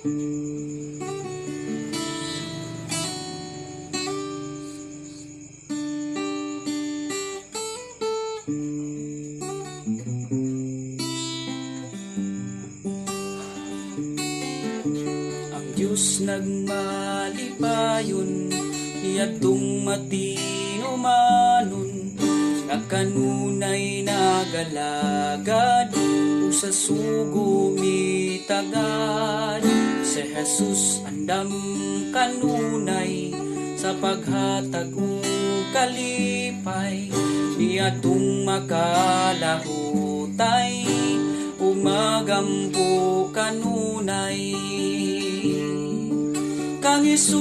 Ang Diyos nagmalipayon, niadtong matinumanon, nga kanunay nagalagad, sa sugo mitagad. Si Jesus andam kanunay, sa paghatag ug kalipay, niadtong makalahutay, umagampo kanunay. Kang Jesus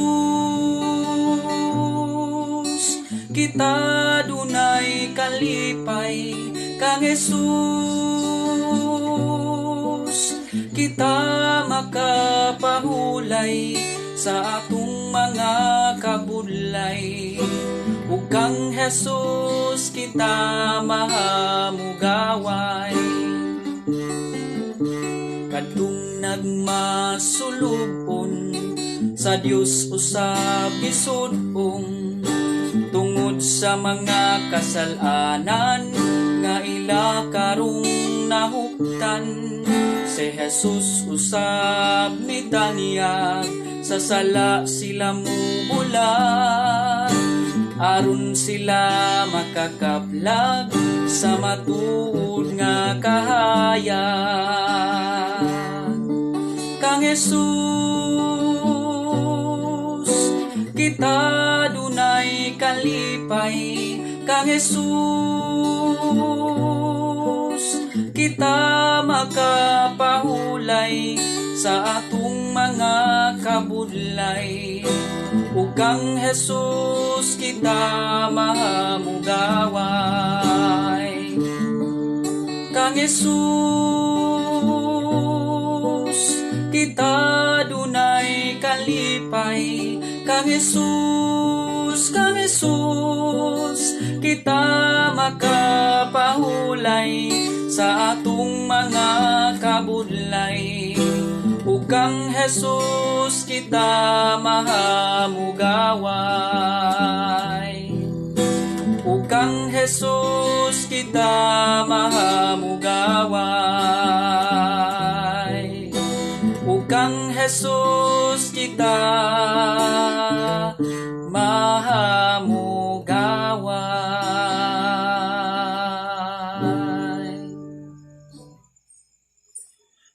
kita dunay kalipay, kang Jesus kita makapahulay sa atong mga kabudlay. Ug kang Jesus kita mahamugaway. Kadtong nagmasulubon sa Dios usab gisudong, tungod sa mga kasalanan nga ila karong nahuptan. Si Jesus usab mitanyag, sa sala sila mubulag, aron sila makakaplag sa matuod nga kahayag. Kang Jesus kita dunay kalipay, kang Jesus kita makapahulay sa atong mga kabudlay. Ug kang Jesus kita mahamugaway. Kang Jesus kita dunay kalipay, kang Jesus kita makapahulay sa atong mga kabudlay. Ug kang Jesus kita mahamugaway. Ug kang Jesus kita mahamugaway. Ug kang Jesus kita